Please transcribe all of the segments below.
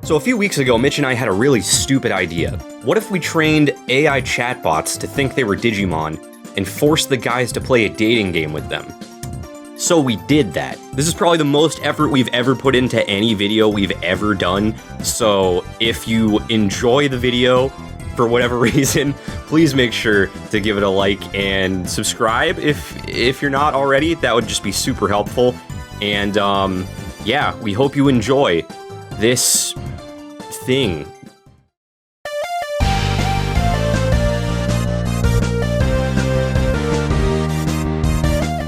So a few weeks ago, Mitch and I had a really stupid idea. What if we trained AI chatbots to think they were Digimon and forced the guys to play a dating game with them? So we did that. This is probably the most effort we've ever put into any video we've ever done. So if you enjoy the video, for whatever reason, please make sure to give it a like and subscribe if you're not already. That would just be super helpful. And yeah, we hope you enjoy this thing.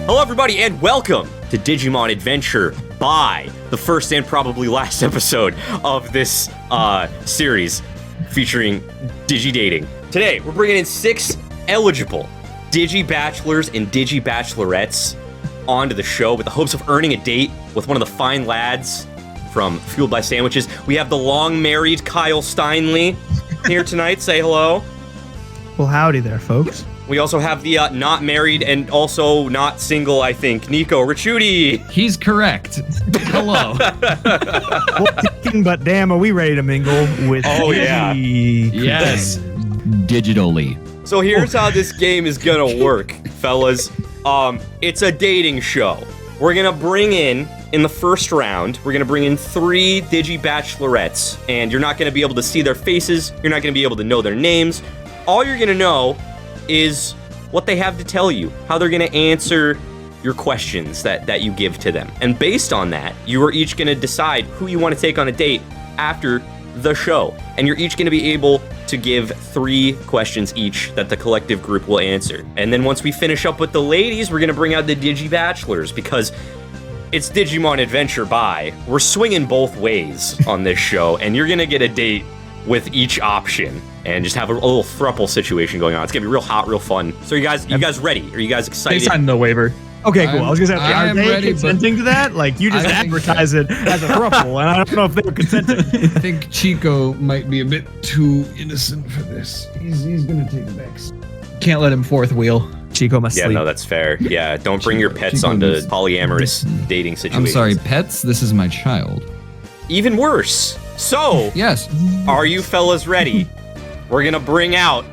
Hello everybody and welcome to Digimon Adventure by the first and probably last episode of this series featuring Digi-Dating. Today we're bringing in 6 eligible Digi-Bachelors and Digi-Bachelorettes onto the show with the hopes of earning a date with one of the fine lads from Fueled by Sandwiches. We have the long-married Kyle Steinle here tonight. Say hello. Well, howdy there, folks. We also have the not married and also not single, I think, Nico Ricciuti. He's correct. Hello. But damn, are we ready to mingle with Digi? Yes. Digitally. So here's how this game is gonna work, fellas. It's a dating show. We're gonna bring in the first round, we're gonna bring in 3 Digi-Bachelorettes, and you're not gonna be able to see their faces, you're not gonna be able to know their names. All you're gonna know is what they have to tell you, how they're gonna answer your questions that you give to them. And based on that, you are each gonna decide who you wanna take on a date after the show. And you're each gonna be able to give 3 questions each that the collective group will answer. And then once we finish up with the ladies, we're gonna bring out the Digi-Bachelors because it's Digimon Adventure by. We're swinging both ways on this show, and you're gonna get a date with each option and just have a little throuple situation going on. It's gonna be real hot, real fun. So you guys ready? Are you guys excited? They signed the waiver. Okay, cool. I was gonna say, are they ready, consenting to that? Like, you just advertise it as a throuple, and I don't know if they were consenting. I think Chico might be a bit too innocent for this. He's gonna take the next. Can't let him fourth wheel. Chico must Yeah, sleep. no, that's fair. Yeah, don't bring your pets Chico onto needs- polyamorous dating situations. I'm sorry, pets? This is my child. Even worse. So, Yes. are you fellas ready? We're gonna bring out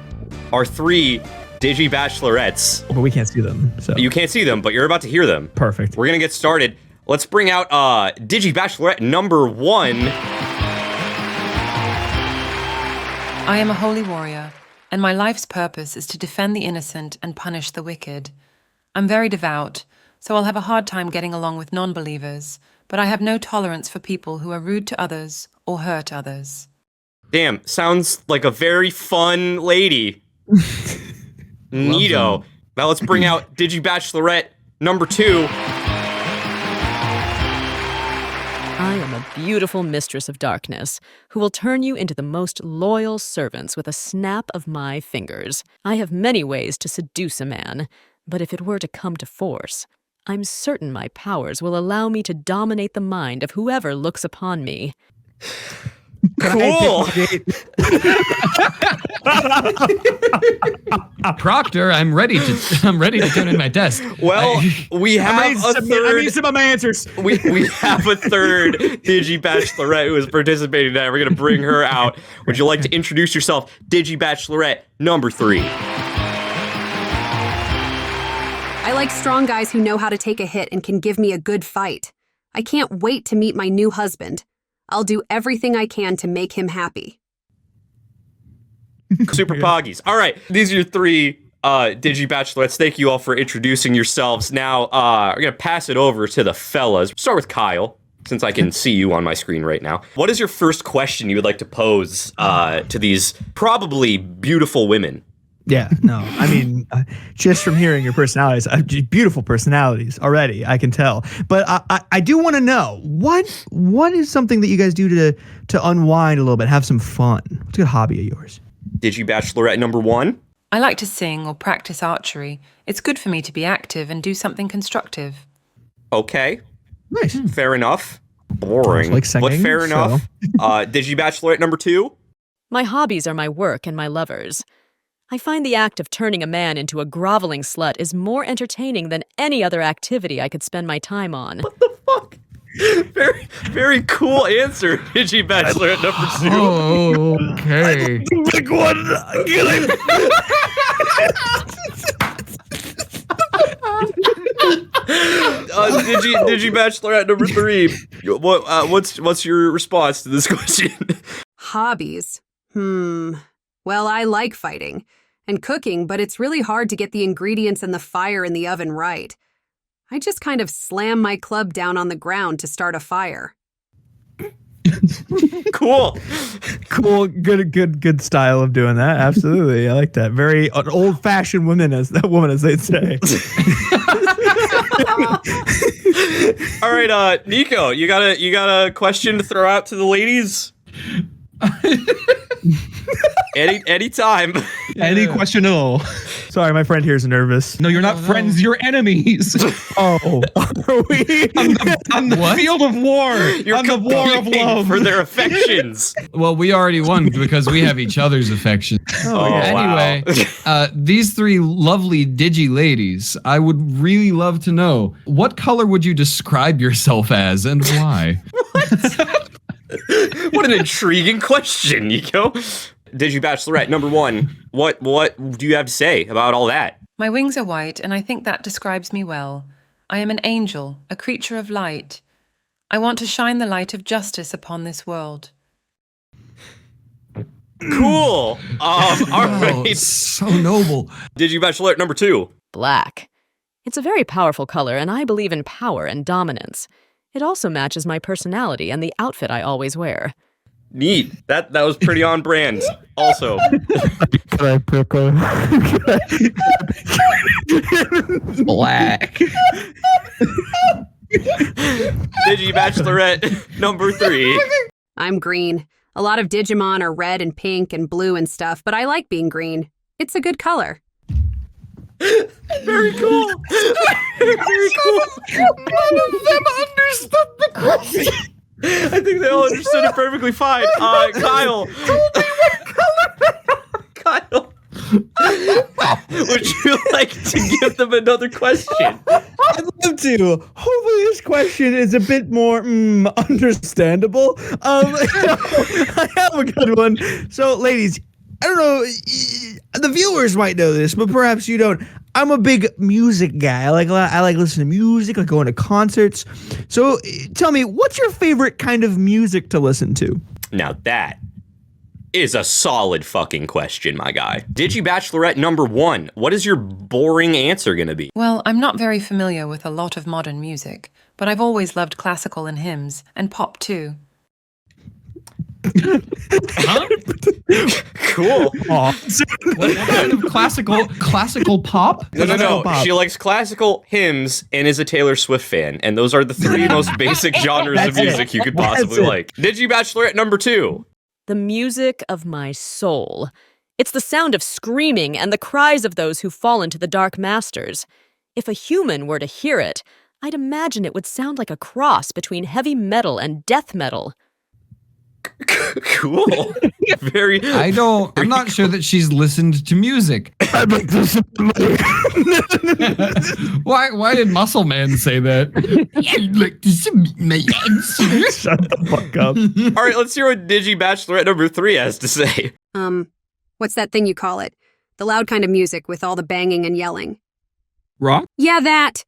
our 3 Digi-Bachelorettes. But we can't see them, so. You can't see them, but you're about to hear them. Perfect. We're gonna get started. Let's bring out Digi-Bachelorette number 1. I am a holy warrior, and my life's purpose is to defend the innocent and punish the wicked. I'm very devout, so I'll have a hard time getting along with non-believers, but I have no tolerance for people who are rude to others or hurt others. Damn, sounds like a very fun lady. Neato. Now let's bring out Digi-Bachelorette number 2. I am a beautiful mistress of darkness who will turn you into the most loyal servants with a snap of my fingers. I have many ways to seduce a man, but if it were to come to force, I'm certain my powers will allow me to dominate the mind of whoever looks upon me. Cool. Proctor, I'm ready to turn in my test. Well, we have a I third. need some of my answers. We have a third Digi-Bachelorette who is participating tonight. We're gonna bring her out. Would you like to introduce yourself, Digi-Bachelorette number 3? I like strong guys who know how to take a hit and can give me a good fight. I can't wait to meet my new husband. I'll do everything I can to make him happy. Super Poggies. All right, these are your 3 Digi-Bachelorettes. Thank you all for introducing yourselves. Now, we're gonna pass it over to the fellas. Start with Kyle, since I can see you on my screen right now. What is your first question you would like to pose to these probably beautiful women? Yeah, no, I mean, just from hearing your personalities, beautiful personalities already, I can tell. But I do want to know, what is something that you guys do to unwind a little bit, have some fun? What's a good hobby of yours? Digi-Bachelorette number 1? I like to sing or practice archery. It's good for me to be active and do something constructive. Okay, Nice. fair enough. Boring, like singing, but fair so. enough. Digi-Bachelorette number 2? My hobbies are my work and my lovers. I find the act of turning a man into a groveling slut is more entertaining than any other activity I could spend my time on. What the fuck? Very, very cool answer, Digi Bachelorette number 2. Oh, okay. Pick one. Digi Bachelorette number 3. What's your response to this question? Hobbies. Well, I like fighting and cooking, but it's really hard to get the ingredients and the fire in the oven right. I just kind of slam my club down on the ground to start a fire. Cool. Cool. Good style of doing that. Absolutely. I like that. Very old-fashioned woman, as they'd say. All right, Nico, you got a question to throw out to the ladies? Anytime. Any question at all. Sorry, my friend here's nervous. No, you're not friends. You're enemies. Oh, are we? On the field of war. You're on the war of competing love. for their affections. Well, we already won because we have each other's affection. Oh, wow. Anyway, these three lovely digi ladies, I would really love to know, what color would you describe yourself as and why? What an intriguing question, Nico. Digi Bachelorette number 1. What do you have to say about all that? My wings are white, and I think that describes me well. I am an angel, a creature of light. I want to shine the light of justice upon this world. Cool. All right. So noble. Digi Bachelorette number 2. Black. It's a very powerful color, and I believe in power and dominance. It also matches my personality and the outfit I always wear. Neat. That was pretty on brand. Also. Can I pick one? Black. Digi Bachelorette number 3. I'm green. A lot of Digimon are red and pink and blue and stuff, but I like being green. It's a good color. Very cool. Very cool. None of them understood the question. I think they all understood it perfectly fine. Kyle. Kyle. Would you like to give them another question? I'd love to. Hopefully this question is a bit more understandable. I have a good one. So, ladies, I don't know, the viewers might know this, but perhaps you don't. I'm a big music guy. I like listening to music, like going to concerts. So tell me, what's your favorite kind of music to listen to? Now that is a solid fucking question, my guy. Digi Bachelorette number 1. What is your boring answer gonna be? Well, I'm not very familiar with a lot of modern music, but I've always loved classical and hymns, and pop too. Huh? Cool. What kind of classical pop? No. She likes classical hymns and is a Taylor Swift fan, and those are the 3 most basic genres of music you could possibly like. Digi Bachelorette number 2. The music of my soul. It's the sound of screaming and the cries of those who fall into the Dark Masters. If a human were to hear it, I'd imagine it would sound like a cross between heavy metal and death metal. Cool. I'm not sure that she's listened to music. I'd like to listen to Why did Muscle Man say that? I'd like to submit my answer. Shut the fuck up. All right, let's hear what Digi Bachelorette number 3 has to say. What's that thing you call it? The loud kind of music with all the banging and yelling. Rock? Yeah, that.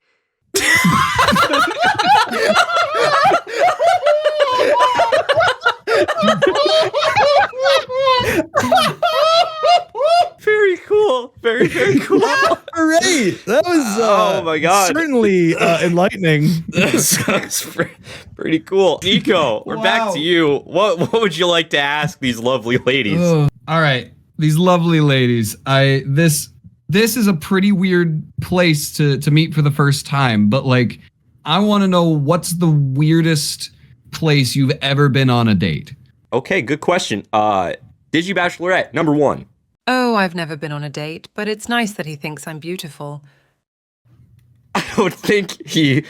Very cool. Very, very cool. All right. That was oh my god, certainly enlightening. That's pretty cool. Nico, we're back to you. What would you like to ask these lovely ladies? All right, these lovely ladies. This is a pretty weird place to meet for the first time, but like, I want to know, what's the weirdest place you've ever been on a date? Okay, good question. Digi Bachelorette number 1. Oh, I've never been on a date, but it's nice that he thinks I'm beautiful. I don't think he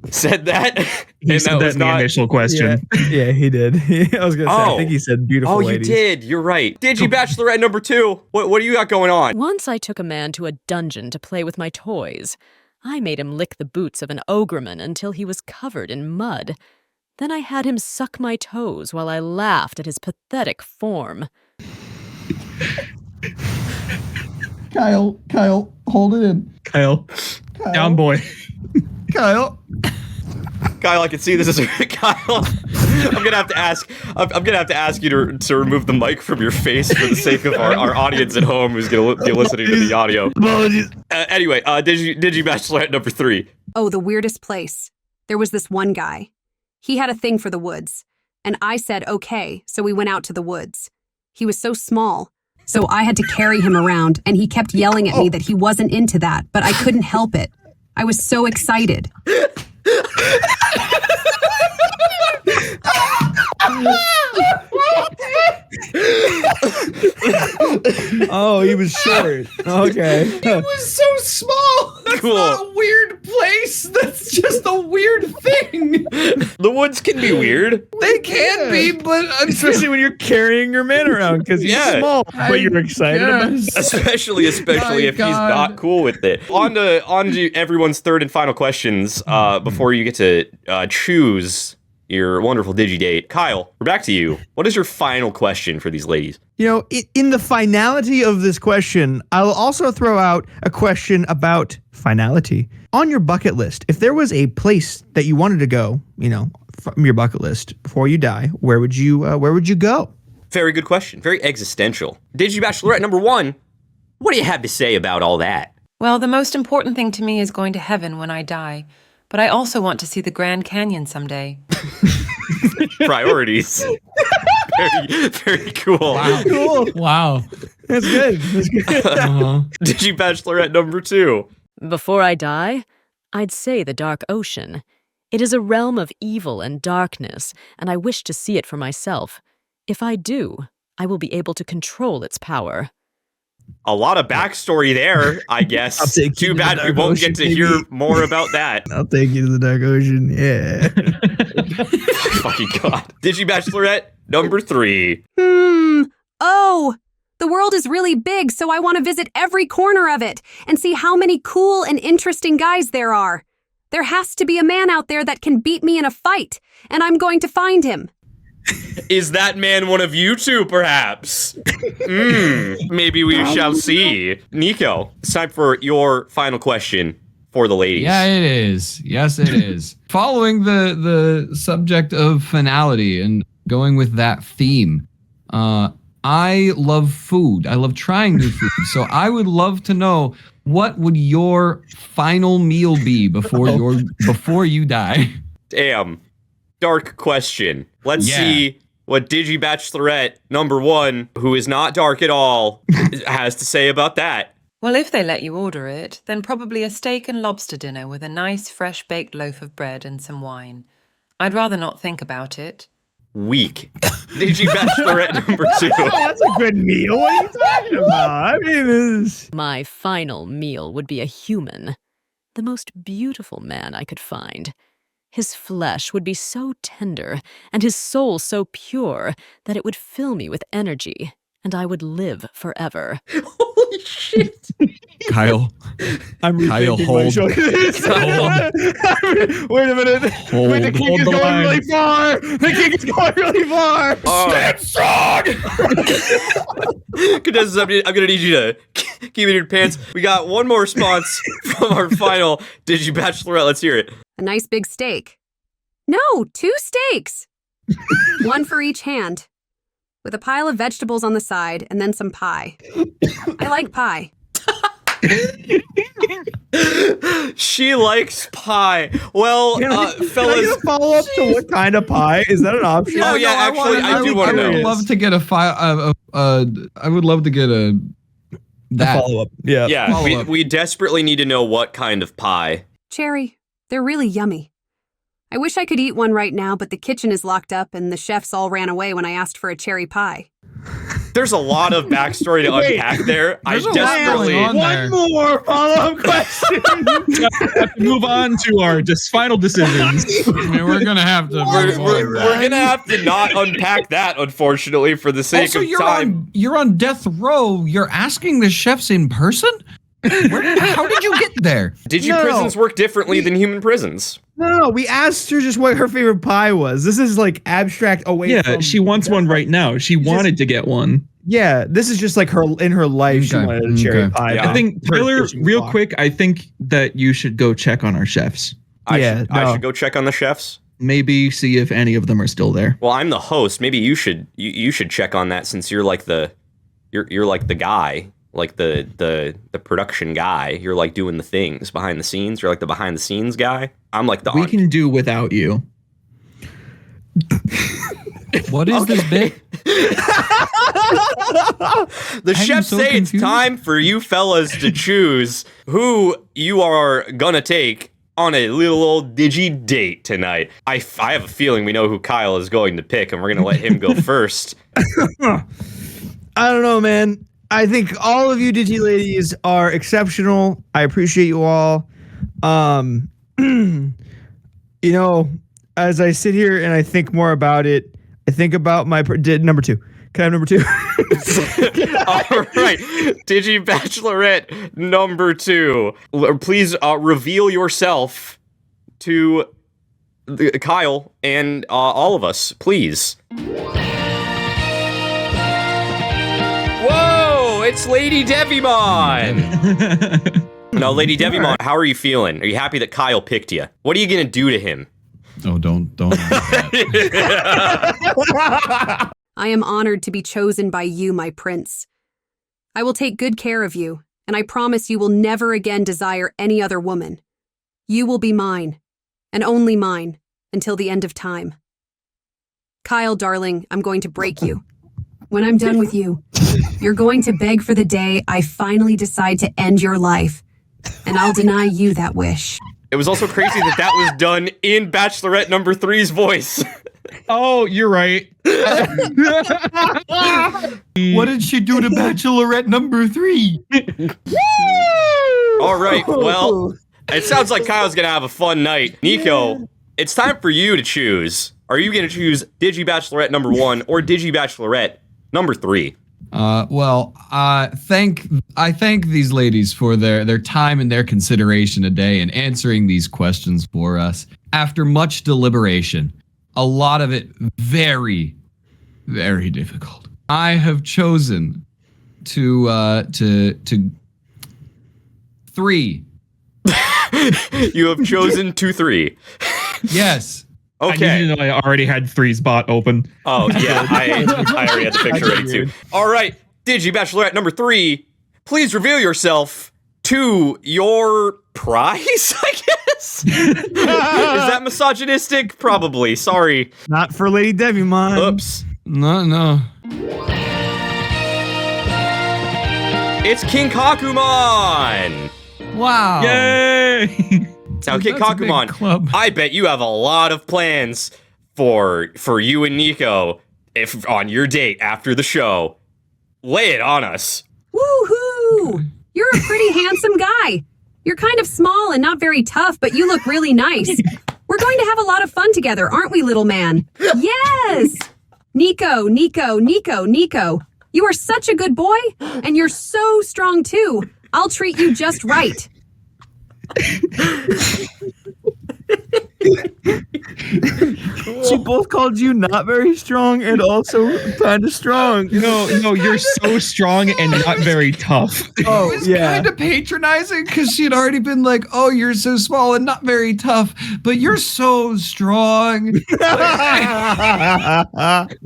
said that. He said that in the initial question. Yeah, he did. I was gonna say, I think he said beautiful ladies. You did. You're right. Digi Bachelorette number 2. What do you got going on? Once I took a man to a dungeon to play with my toys. I made him lick the boots of an ogreman until he was covered in mud. Then I had him suck my toes while I laughed at his pathetic form. Kyle, hold it in. Kyle. Down boy. Kyle. Kyle, I can see this is Kyle. I'm gonna have to ask. I'm gonna have to ask you to remove the mic from your face for the sake of our audience at home who's gonna be listening to the audio. Apologies. Anyway, Digi Bachelorette number 3. Oh, the weirdest place. There was this one guy. He had a thing for the woods, and I said okay, so we went out to the woods. He was so small, so I had to carry him around, and he kept yelling at me that he wasn't into that, but I couldn't help it. I was so excited. Oh, he was short. Okay. It was so small. That's Cool. not a weird place. That's just a weird thing. The woods can be weird. They can be, but Especially when you're carrying your man around because he's Yeah. small, but you're excited about it. Especially My if he's God. not cool with it. On to everyone's third and final questions before you get to choose your wonderful digi-date. Kyle, we're back to you. What is your final question for these ladies? You know, in the finality of this question, I'll also throw out a question about finality. On your bucket list, if there was a place that you wanted to go, you know, from your bucket list before you die, where would you go? Very good question. Very existential. Digi Bachelorette number 1, what do you have to say about all that? Well, the most important thing to me is going to heaven when I die, but I also want to see the Grand Canyon someday. Priorities. Very, very cool. Wow. Cool. Wow. That's good. That's good. Digi Bachelorette number 2. Before I die, I'd say the dark ocean. It is a realm of evil and darkness, and I wish to see it for myself. If I do, I will be able to control its power. A lot of backstory there, I guess. I'll take you Too to bad the we dark won't ocean, get to hear baby. more about that. I'll take you to the dark ocean. Yeah. Fucking God. Digi Bachelorette number 3. Oh, the world is really big, so I want to visit every corner of it and see how many cool and interesting guys there are. There has to be a man out there that can beat me in a fight, and I'm going to find him. Is that man one of you two, perhaps? Maybe we shall see. Nico, it's time for your final question for the ladies. Yeah, it is. Yes, it is. Following the subject of finality and going with that theme, I love food. I love trying new food. So I would love to know, what would your final meal be before you die? Damn. Dark question. Let's see what Digi Bachelorette number 1, who is not dark at all, has to say about that. Well, if they let you order it, then probably a steak and lobster dinner with a nice fresh baked loaf of bread and some wine. I'd rather not think about it. Weak. Digi Bachelorette number 2. That's a good meal. What are you talking about? I mean, this. My final meal would be a human, the most beautiful man I could find. His flesh would be so tender and his soul so pure that it would fill me with energy, and I would live forever. Holy shit. Kyle. I'm Kyle, rethinking my hold. choice. Wait a minute. Hold, Wait, the king hold is the going line. really far. The king is going really far. Stand strong! Contestants, I'm gonna need you to keep it in your pants. We got one more response from our final Digi Bachelorette. Let's hear it. A nice big steak. No, 2 steaks. One for each hand. With a pile of vegetables on the side and then some pie. I like pie. She likes pie. Well, Can I fellas. get a follow up to what kind of pie? Is that an option? Oh, yeah, actually, I do want to I would know. love to get I would love to get that. Follow up. Yeah. Yeah, Follow up. we desperately need to know what kind of pie. Cherry, they're really yummy. I wish I could eat one right now, but the kitchen is locked up and the chefs all ran away when I asked for a cherry pie. There's a lot of backstory to unpack there. I There's a lot desperately. going on there. One more follow-up question. Have to move on to our final decisions. I mean, we're gonna have to. We're gonna have to not unpack that, unfortunately, for the sake Also, of time. you're on death row. You're asking the chefs in person. How did you get there? Prisons work differently than human prisons. No. We asked her just what her favorite pie was. This is like abstract away from. Yeah, she wants one right now. She wanted to get one. Yeah, this is just like her in her life. She Okay, wanted a cherry pie. Yeah. I think, Her Tyler, kitchen real block. quick, I think that you should go check on our chefs. I no. should go check on the chefs. Maybe see if any of them are still there. Well, I'm the host. Maybe you should check on that since you're like you're like the guy, like the production guy. You're like doing the things behind the scenes. You're like the behind the scenes guy. I'm like the We can do without you. What is this bit? The chefs so say confused. it's time for you fellas to choose who you are gonna take on a little old digi date tonight. I have a feeling we know who Kyle is going to pick, and we're gonna let him go first. I don't know, man. I think all of you Digi ladies are exceptional. I appreciate you all. You know, as I sit here and I think more about it, I think about my number 2. Can I have number 2? All right, Digi Bachelorette number 2. Please reveal yourself to Kyle and all of us, please. Whoa, it's Lady DIGIMON. No, Lady DIGIMON, how are you feeling? Are you happy that Kyle picked you? What are you gonna do to him? Oh, don't. I am honored to be chosen by you, my prince. I will take good care of you, and I promise you will never again desire any other woman. You will be mine, and only mine, until the end of time. Kyle, darling, I'm going to break you. When I'm done with you, you're going to beg for the day I finally decide to end your life, and I'll deny you that wish. It was also crazy that was done in Bachelorette number 3's voice. Oh, you're right. What did she do to Bachelorette number 3? All right, well, it sounds like Kyle's gonna have a fun night. Nico, it's time for you to choose. Are you gonna choose Digi Bachelorette number 1 or Digi Bachelorette number 3? I thank these ladies for their time and their consideration today and answering these questions for us. After much deliberation, a lot of it very, very difficult, I have chosen to 3. You have chosen 2-3. Yes. I Okay. need to know I already had 3's bot open. Oh, yeah, I already had the picture ready too. All right, Digi Bachelorette number 3, please reveal yourself to your prize, I guess? Is that misogynistic? Probably. Sorry. Not for Lady DIGIMON. Oops. No. It's King Kakumon! Wow. Yay! Now, King That's a big Kakumon, club. I bet you have a lot of plans for you and Nico if on your date after the show. Lay it on us. Woohoo! You're a pretty handsome guy. You're kind of small and not very tough, but you look really nice. We're going to have a lot of fun together, aren't we, little man? Yes! Nico. You are such a good boy, and you're so strong, too. I'll treat you just right. She both called you not very strong and also kind of strong. No, you're so strong and not very tough. Oh, It was yeah. kind of patronizing because she had already been like, "Oh, you're so small and not very tough, but you're so strong."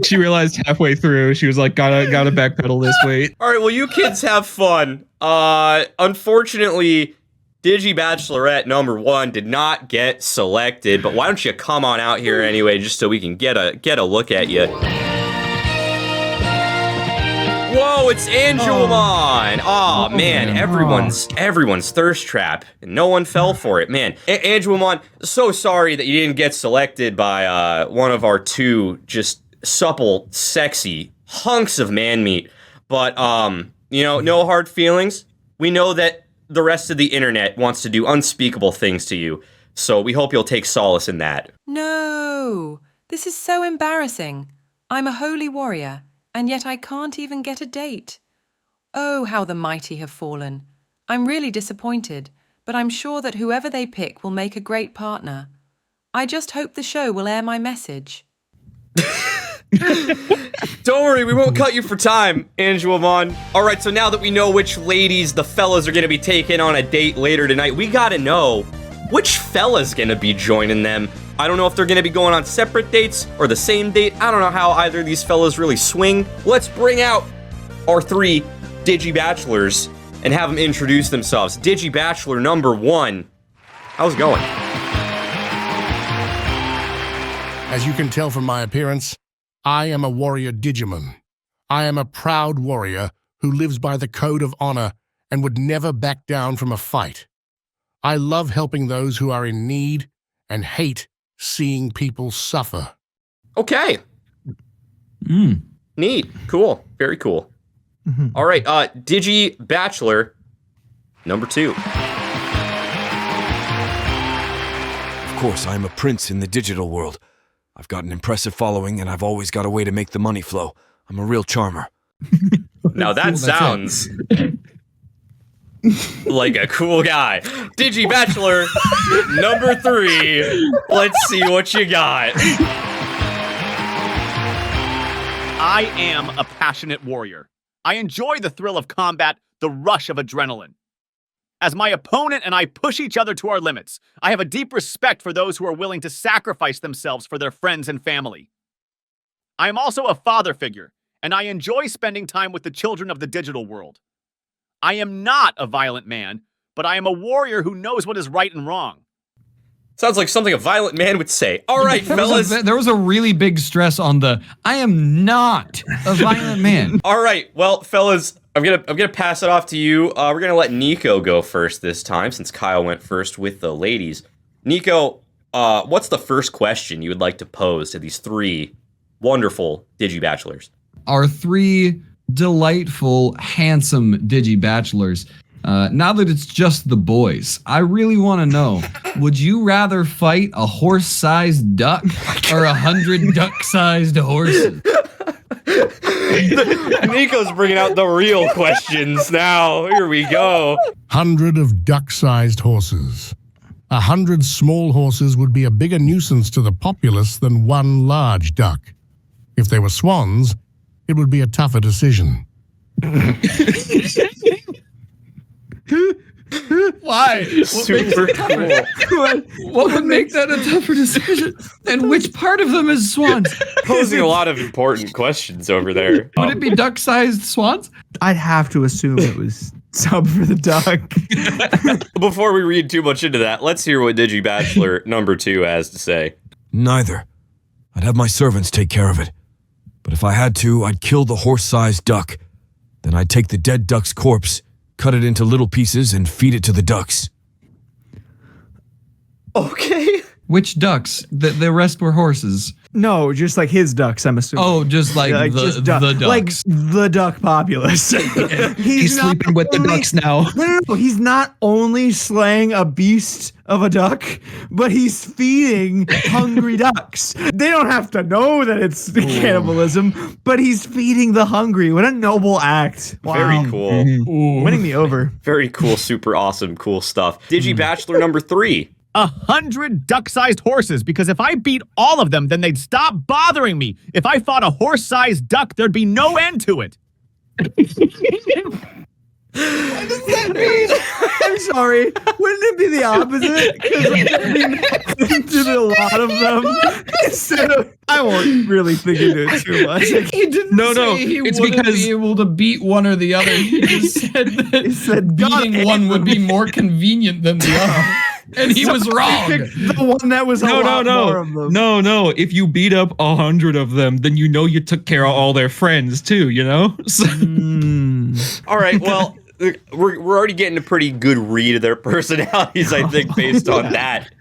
She realized halfway through, she was like, gotta backpedal this weight. All right, well, you kids have fun. Unfortunately, Digi Bachelorette number 1 did not get selected, but why don't you come on out here anyway, just so we can get a look at you. Whoa, it's Angelmon! Oh man, everyone's thirst trap. No one fell for it, man. Angelmon, so sorry that you didn't get selected by one of our 2 just supple, sexy hunks of man meat. But no hard feelings. We know that the rest of the internet wants to do unspeakable things to you, so we hope you'll take solace in that. No, this is so embarrassing. I'm a holy warrior, and yet I can't even get a date. Oh, how the mighty have fallen. I'm really disappointed, but I'm sure that whoever they pick will make a great partner. I just hope the show will air my message. Don't worry, we won't cut you for time, Angelomon. All right, so now that we know which ladies the fellas are going to be taking on a date later tonight, we got to know which fella's going to be joining them. I don't know if they're going to be going on separate dates or the same date. I don't know how either of these fellas really swing. Let's bring out our 3 Digi-Bachelors and have them introduce themselves. Digi-Bachelor number 1. How's it going? As you can tell from my appearance, I am a warrior Digimon. I am a proud warrior who lives by the code of honor and would never back down from a fight. I love helping those who are in need and hate seeing people suffer. Okay. Neat. Cool. Very cool. All right, Digi-Bachelor number 2. Of course, I am a prince in the digital world. I've got an impressive following, and I've always got a way to make the money flow. I'm a real charmer. Now that sounds like a cool guy. Digi-Bachelor number 3. Let's see what you got. I am a passionate warrior. I enjoy the thrill of combat, the rush of adrenaline. As my opponent and I push each other to our limits, I have a deep respect for those who are willing to sacrifice themselves for their friends and family. I am also a father figure, and I enjoy spending time with the children of the digital world. I am not a violent man, but I am a warrior who knows what is right and wrong. Sounds like something a violent man would say. All right, fellas. There was a really big stress on the, I am not a violent man. All right, well, fellas, I'm gonna pass it off to you. We're gonna let Nico go first this time, since Kyle went first with the ladies. Nico, what's the first question you would like to pose to these 3 wonderful Digi-Bachelors? Our 3 delightful, handsome Digi-Bachelors. Now that it's just the boys, I really want to know, would you rather fight a horse-sized duck or 100 duck-sized horses? Nico's bringing out the real questions now. Here we go. 100 of duck-sized horses. 100 small horses would be a bigger nuisance to the populace than 1 large duck. If they were swans, it would be a tougher decision. Why? Super cool. What would make that a tougher decision? And which part of them is swans? Posing a lot of important questions over there. Would it be duck-sized swans? I'd have to assume it was sub for the duck. Before we read too much into that, let's hear what Digi-Bachelor number 2 has to say. Neither. I'd have my servants take care of it. But if I had to, I'd kill the horse-sized duck. Then I'd take the dead duck's corpse, cut it into little pieces, and feed it to the ducks. Okay. Which ducks? The rest were horses. No, just like his ducks, I'm assuming. Oh, just like, just the ducks. Like the duck populace. He's sleeping with the ducks now. No, he's not only slaying a beast of a duck, but he's feeding hungry ducks. They don't have to know that it's cannibalism, but he's feeding the hungry. What a noble act. Wow. Very cool. Winning me over. Very cool, super awesome, cool stuff. Digi-Bachelor number 3. 100 duck-sized horses, because if I beat all of them, then they'd stop bothering me. If I fought a horse-sized duck, there'd be no end to it. What does that mean? I'm sorry. Wouldn't it be the opposite? Because to a lot of them, instead of, I won't really think into it too much. He didn't say he it's wouldn't because be able to beat one or the other. He just said that beating one would be more convenient than the other. And he was wrong. The one that was more of them. No. If you beat up 100 of them, then you know you took care of all their friends too, you know? So. All right, well, we're already getting a pretty good read of their personalities, I think, based on that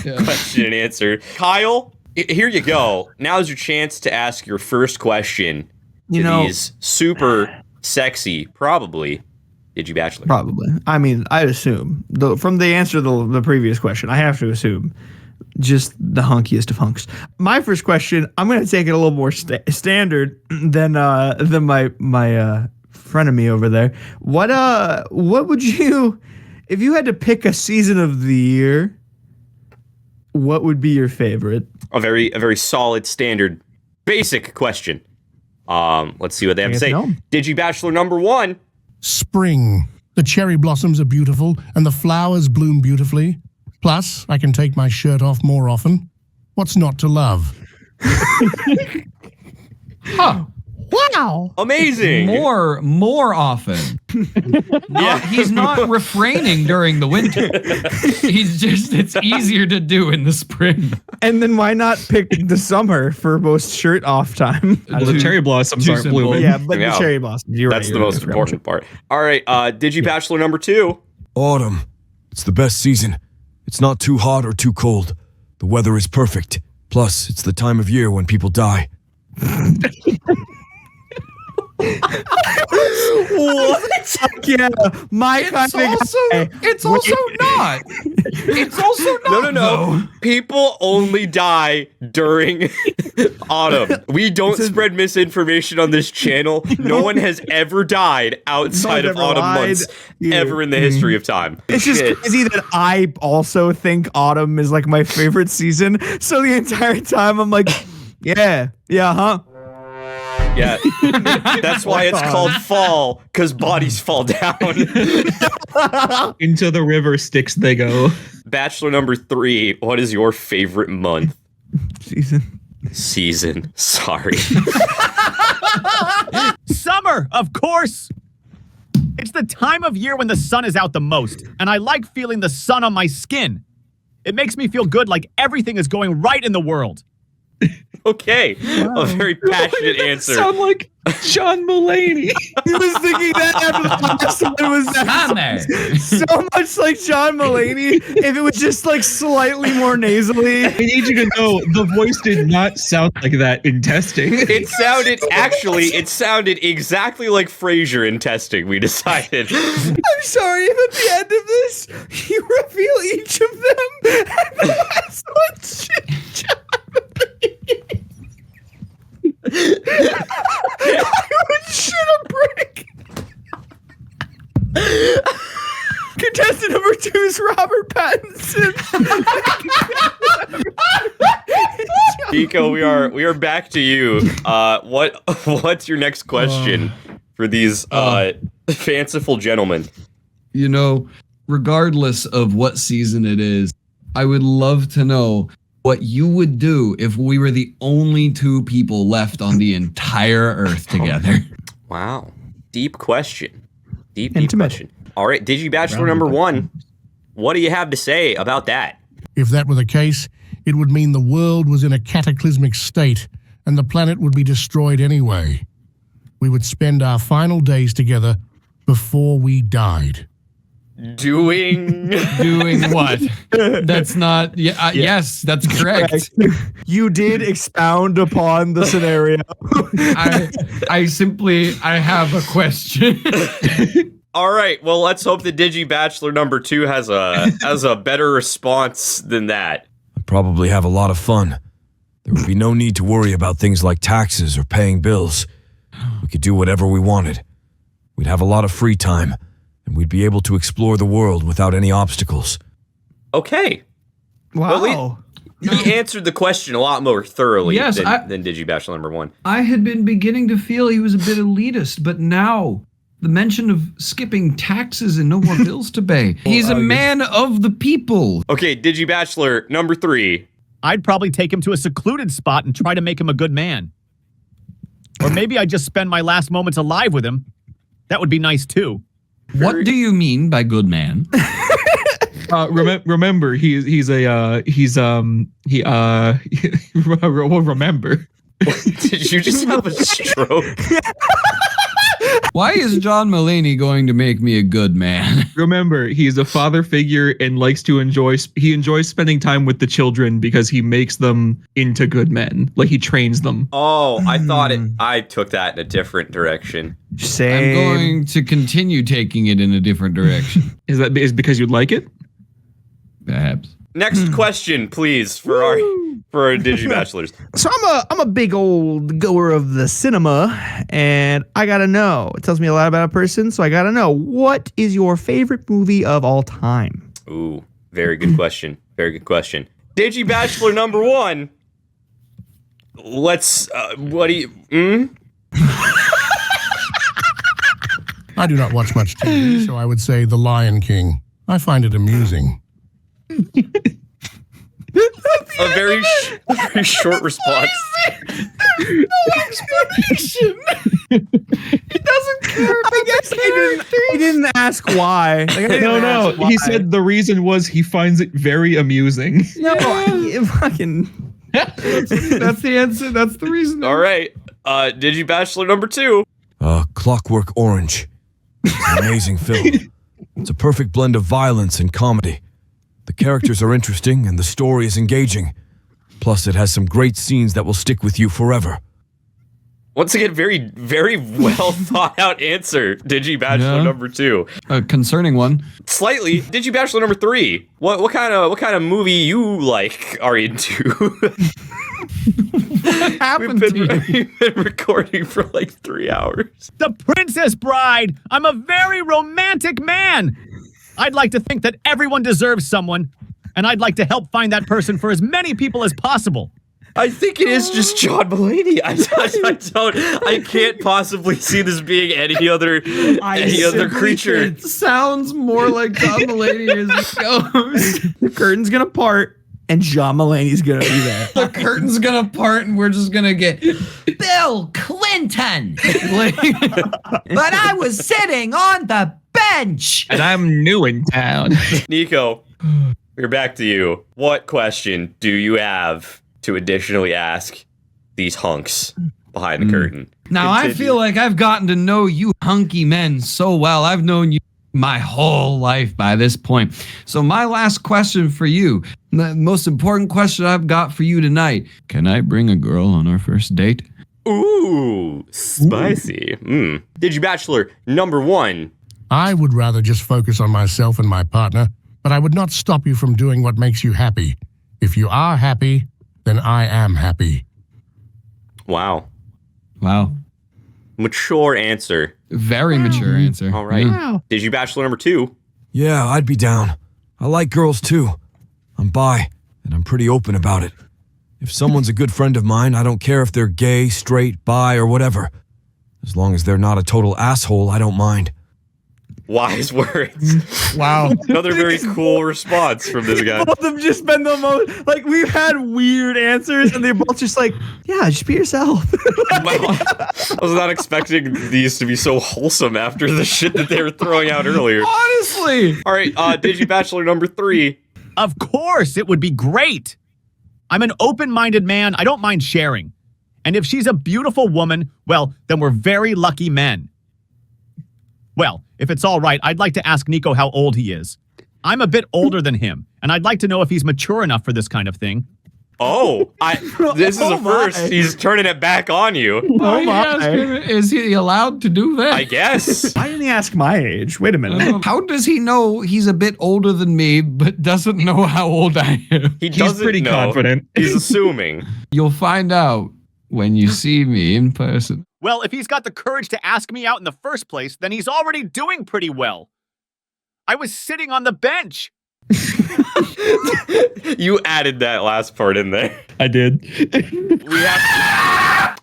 question and answer. Kyle, here you go. Now's your chance to ask your first question to these super sexy, probably, Digi-Bachelor. Probably. I mean, I'd assume. From the answer to the previous question, I have to assume just the hunkiest of hunks. My first question, I'm going to take it a little more standard than my frenemy over there. What would you, if you had to pick a season of the year, what would be your favorite? A very solid, standard, basic question. Let's see what they have to say. DigiBachelor number 1. Spring. The cherry blossoms are beautiful, and the flowers bloom beautifully. Plus, I can take my shirt off more often. What's not to love? Huh. Wow. Amazing. More often. He's not refraining during the winter. It's easier to do in the spring. And then why not pick the summer for most shirt off time? Well, the cherry blossoms aren't blooming. Yeah, but the cherry blossoms. You're That's right. the most important part. All right, DigiBachelor number 2. Autumn. It's the best season. It's not too hot or too cold. The weather is perfect. Plus, it's the time of year when people die. What? Yeah, my kind of guy. It's also not. It's also not. No. People only die during autumn. We don't spread misinformation on this channel. No one has ever died outside of autumn months ever in the history of time. It's just crazy that I also think autumn is like my favorite season. So the entire time I'm like, yeah, huh? Yeah, that's why it's called fall, because bodies fall down. Into the river Styx they go. Bachelor number 3, what is your favorite month? Season. Sorry. Summer, of course. It's the time of year when the sun is out the most, and I like feeling the sun on my skin. It makes me feel good, like everything is going right in the world. Okay, a very passionate answer. Sound like John Mulaney. He was thinking that after the last one was so much like John Mulaney. If it was just like slightly more nasally. I need you to know the voice did not sound like that in testing. It sounded exactly like Frasier in testing, we decided. I'm sorry if at the end of this you reveal each of them and the last one John I would shit a brick. Contestant number 2 is Robert Pattinson. Pico, we are back to you. What's your next question for these fanciful gentlemen? You know, regardless of what season it is, I would love to know what you would do if we were the only 2 people left on the entire Earth together. Wow. Deep question. Deep Intimate. question. All right, DigiBachelor number 1. What do you have to say about that? If that were the case, it would mean the world was in a cataclysmic state and the planet would be destroyed anyway. We would spend our final days together before we died. Doing what? That's not. Yes, that's correct. You did expound upon the scenario. I have a question. All right, well, let's hope that DigiBachelor number 2 has a better response than that. I'd probably have a lot of fun. There would be no need to worry about things like taxes or paying bills. We could do whatever we wanted. We'd have a lot of free time, and we'd be able to explore the world without any obstacles. Okay. Wow. Well, he answered the question a lot more thoroughly than DigiBachelor number 1. I had been beginning to feel he was a bit elitist, but now the mention of skipping taxes and no more bills to pay. He's a man of the people. Okay, DigiBachelor number 3. I'd probably take him to a secluded spot and try to make him a good man. Or maybe I'd just spend my last moments alive with him. That would be nice too. What do you mean by good man? Remember, remember. Did you just have a stroke? Why is John Mulaney going to make me a good man? Remember, he's a father figure and likes to enjoys spending time with the children because he makes them into good men. Like he trains them. Oh, I took that in a different direction. I'm going to continue taking it in a different direction. Is because you like it? Perhaps. Next question, please, for for our Digi Bachelors. So I'm a big old goer of the cinema, and I gotta know. It tells me a lot about a person, so I gotta know, what is your favorite movie of all time? Ooh, very good question. Very good question. Digi Bachelor number 1. Let's. What do you? I do not watch much TV, so I would say The Lion King. I find it amusing. A very short response. No explanation. He doesn't care. I guess I didn't ask why. Like, I didn't No. ask why. He said the reason was he finds it very amusing. No, I fucking. That's the answer. That's the reason. All right. Digi Bachelor number 2. Clockwork Orange. It's an amazing film. It's a perfect blend of violence and comedy. The characters are interesting and the story is engaging. Plus, it has some great scenes that will stick with you forever. Once again, very, very well thought out answer. Digi Bachelor number 2. A concerning one. Slightly. Digi Bachelor number 3. What kind of movie you are into? What happened to you? We've been recording for like 3 hours. The Princess Bride. I'm a very romantic man. I'd like to think that everyone deserves someone, and I'd like to help find that person for as many people as possible. I think it is just John Mulaney. I can't possibly see this being any other creature. It sounds more like John Mulaney as it goes. The curtain's gonna part, and John Mulaney's gonna be there. The curtain's gonna part, and we're just gonna get Bill Clinton. But I was sitting on the bench. And I'm new in town. Nico, we're back to you. What question do you have to additionally ask these hunks behind the curtain? Now, I feel like I've gotten to know you hunky men so well. I've known you my whole life by this point. So my last question for you, the most important question I've got for you tonight. Can I bring a girl on our first date? Ooh, spicy. Digi Bachelor number 1. I would rather just focus on myself and my partner, but I would not stop you from doing what makes you happy. If you are happy, then I am happy. Wow. Wow. Mature answer. Very mature answer. All right. Wow. Digi Bachelor number 2. Yeah, I'd be down. I like girls too. I'm bi, and I'm pretty open about it. If someone's a good friend of mine, I don't care if they're gay, straight, bi, or whatever. As long as they're not a total asshole, I don't mind. Wise words. Wow. Another very cool response from this guy. Both have just been the most, like, we've had weird answers, and they're both just like, yeah, just be yourself. Wow. I was not expecting these to be so wholesome after the shit that they were throwing out earlier. Honestly. All right, Digi Bachelor number 3. Of course, it would be great. I'm an open-minded man. I don't mind sharing. And if she's a beautiful woman, well, then we're very lucky men. Well, if it's all right, I'd like to ask Nico how old he is. I'm a bit older than him, and I'd like to know if he's mature enough for this kind of thing. Oh, this is a first. my. He's turning it back on you. Oh my. Is he allowed to do that? I guess. Why didn't he ask my age? Wait a minute. How does he know he's a bit older than me, but doesn't know how old I am? He He's doesn't pretty know. confident. He's assuming. You'll find out when you see me in person. Well, if he's got the courage to ask me out in the first place, then he's already doing pretty well. I was sitting on the bench. You added that last part in there. I did.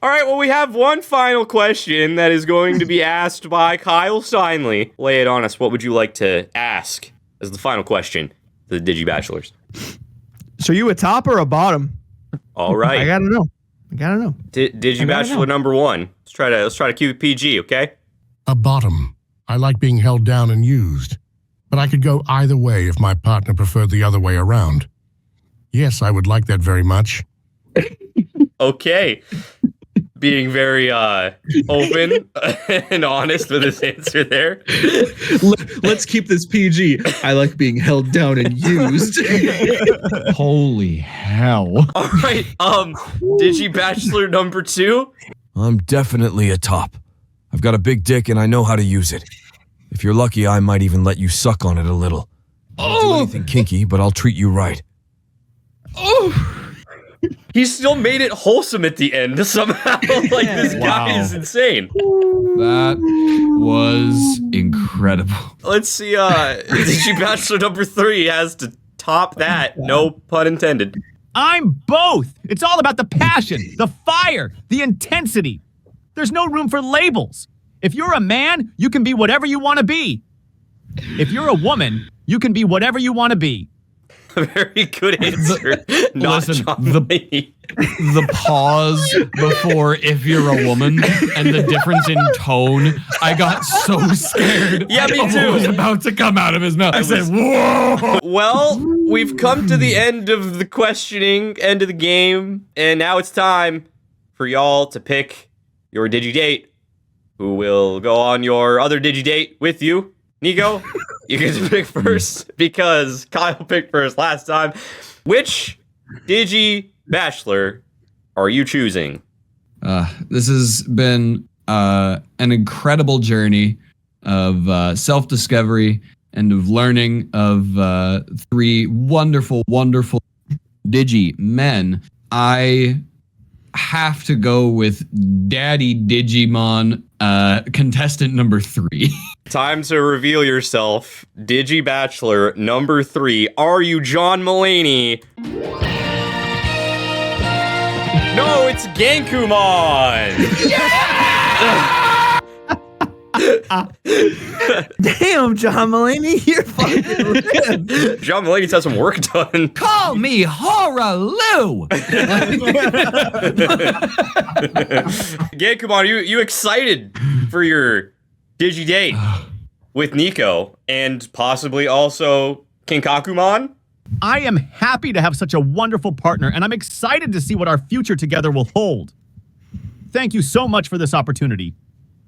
All right, well, we have one final question that is going to be asked by Kyle Steinley. Lay it on us. What would you like to ask as the final question to the Digi Bachelors? So you a top or a bottom? All right. I gotta know. Digi Bachelor number 1. Let's try to keep it PG, okay? A bottom. I like being held down and used. But I could go either way if my partner preferred the other way around. Yes, I would like that very much. Okay. Being very open and honest with his answer there. Let's keep this PG. I like being held down and used. Holy hell. All right, Digi Bachelor number 2. I'm definitely a top. I've got a big dick and I know how to use it. If you're lucky, I might even let you suck on it a little. I don't do anything kinky, but I'll treat you right. He still made it wholesome at the end somehow. Like, this guy is insane. That was incredible. Let's see, Digi Bachelor number 3 has to top that. No pun intended. I'm both. It's all about the passion, the fire, the intensity. There's no room for labels. If you're a man, you can be whatever you want to be. If you're a woman, you can be whatever you want to be. A very good answer. Listen, the pause before "if you're a woman" and the difference in tone, I got so scared. Yeah, me of too. what was about to come out of his mouth. I said, "Whoa!" Well, we've come to the end of the questioning, end of the game, and now it's time for y'all to pick your digi date. Who will go on your other digi date with you? Nico, you get to pick first because Kyle picked first last time. Which Digi Bachelor are you choosing? This has been an incredible journey of self-discovery and of learning of 3 wonderful, wonderful Digi men. I have to go with Daddy Digimon, contestant number 3. Time to reveal yourself. Digi Bachelor number 3. Are you John Mulaney? No, it's Gankumon! Damn, John Mulaney, you're fucking rip. John Mulaney's had some work done. Call me Hora Lou. Gankumon, you excited for your Digi date with Nico and possibly also Kinkakumon? I am happy to have such a wonderful partner, and I'm excited to see what our future together will hold. Thank you so much for this opportunity.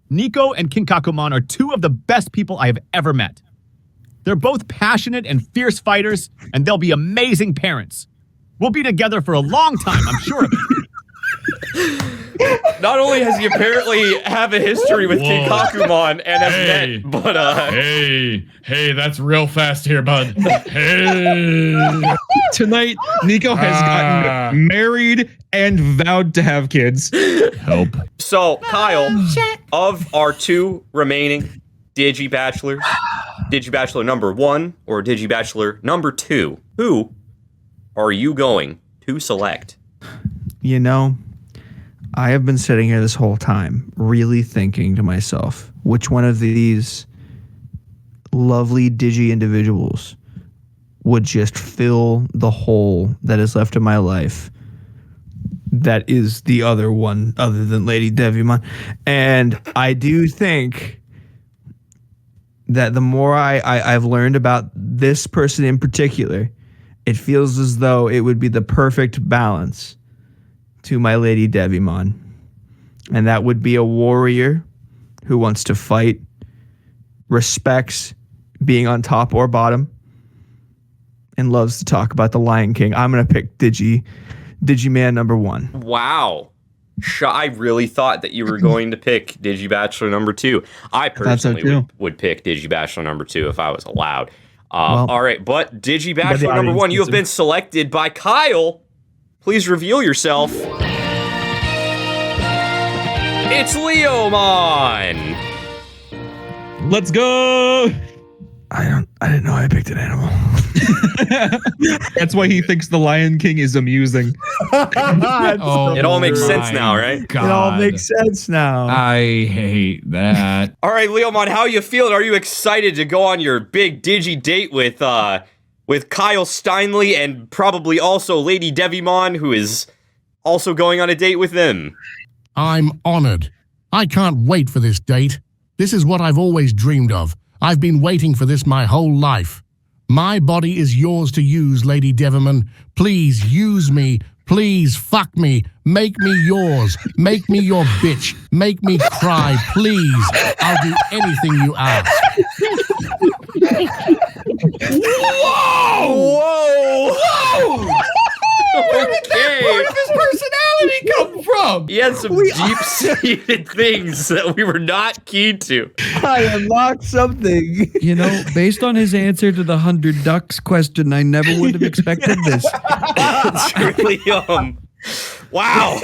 Nico and Kinkakumon are 2 of the best people I have ever met. They're both passionate and fierce fighters, and they'll be amazing parents. We'll be together for a long time, I'm sure of it. Not only has he apparently have a history with Kinkakumon and has met, but Hey, that's real fast here, bud. Hey. Tonight, Nico has gotten married and vowed to have kids. Help. So, Kyle, of our 2 remaining Digi Bachelors, Digi Bachelor number 1 or Digi Bachelor number 2, who are you going to select? You know, I have been sitting here this whole time really thinking to myself, which one of these lovely Digi individuals would just fill the hole that is left in my life that is the other one other than Lady Devimon. And I do think that the more I've learned about this person in particular, it feels as though it would be the perfect balance to my Lady Devimon. And that would be a warrior who wants to fight, respects being on top or bottom, and loves to talk about the Lion King. I'm going to pick Digiman number 1. Wow. I really thought that you were going to pick Digi Bachelor number 2. I personally would pick Digi Bachelor number 2 if I was allowed. All right, but Digi Bachelor number 1, you have been selected by Kyle. Please reveal yourself. It's Leomon. Let's go. I didn't know I picked an animal. That's why he thinks the Lion King is amusing. It all makes sense now, right? God. It all makes sense now. I hate that. All right, Leomon, how are you feeling? Are you excited to go on your big Digi date with Kyle Steinley and probably also Lady Devimon, who is also going on a date with them? I'm honored. I can't wait for this date. This is what I've always dreamed of. I've been waiting for this my whole life. My body is yours to use, Lady Devimon. Please use me. Please fuck me. Make me yours. Make me your bitch. Make me cry, please. I'll do anything you ask. Whoa! Where did that part of his personality come from? He had some deep-seated things that we were not keen to. I unlocked something. You know, based on his answer to the 100 ducks question, I never would have expected this. It's really, Wow.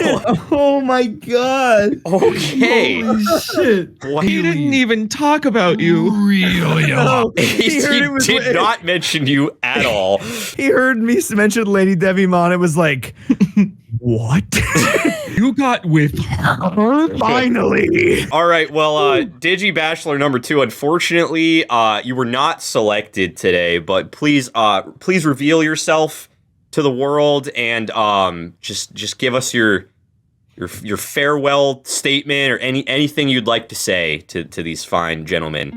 Oh my god. Okay. Holy shit. Wow. He didn't even talk about you. Really? No, He heard it was did like- not mention you at all. He heard me mention Lady DIGIMON. It was like, what? You got with her. Finally. All right, well, Digi Bachelor number 2, unfortunately, you were not selected today, but please reveal yourself to the world and just give us your farewell statement or anything you'd like to say to these fine gentlemen.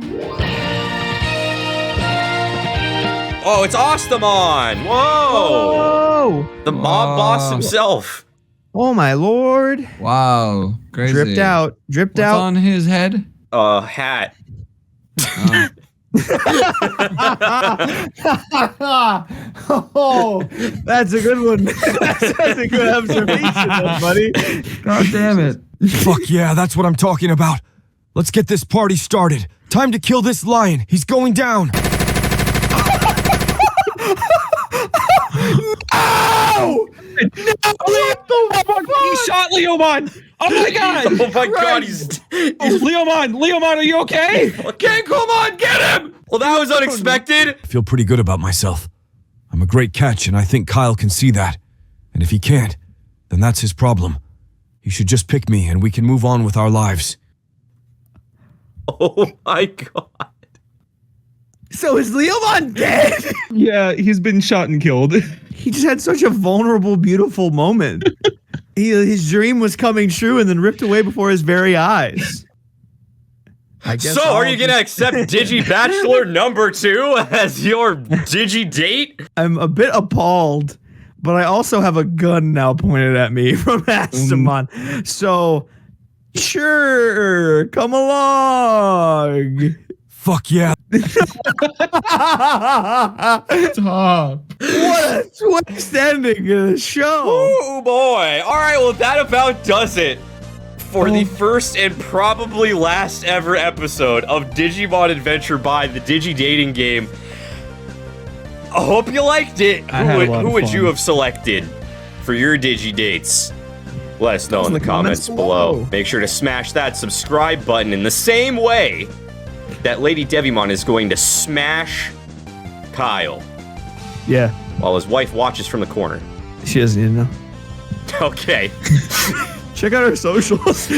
Oh, it's Ostamon! Whoa! Oh. The mob boss himself. Oh my lord. Wow. Crazy. Dripped out. What's on his head? Hat. Oh, that's a good one. That's a good observation, buddy. God damn it. Fuck yeah, that's what I'm talking about. Let's get this party started. Time to kill this lion. He's going down. Ow! He shot Leomon. Oh my god. Oh my god, he's Leomon, are you okay? Okay, come on, get him! well, that was unexpected. I feel pretty good about myself. I'm a great catch, and I think Kyle can see that. And if he can't, then that's his problem. He should just pick me, and we can move on with our lives. Oh my god. So is Leomon dead? Yeah, he's been shot and killed. He just had such a vulnerable, beautiful moment. His dream was coming true and then ripped away before his very eyes. I guess So, are you gonna accept Digi Bachelor number 2 as your Digi date? I'm a bit appalled, but I also have a gun now pointed at me from Astamon. So, sure, come along. Fuck yeah. Top. What a twist ending to the show. Oh boy. Alright, well, that about does it for the first and probably last ever episode of Digimon Adventure by the Digi Dating Game. I hope you liked it. I had a lot Who of would fun. you have selected for your Digi dates? Let us know in the comments below. Make sure to smash that subscribe button in the same way that Lady DIGIMON is going to smash Kyle Yeah, while his wife watches from the corner. she doesn't need to know. Okay. Check out our socials.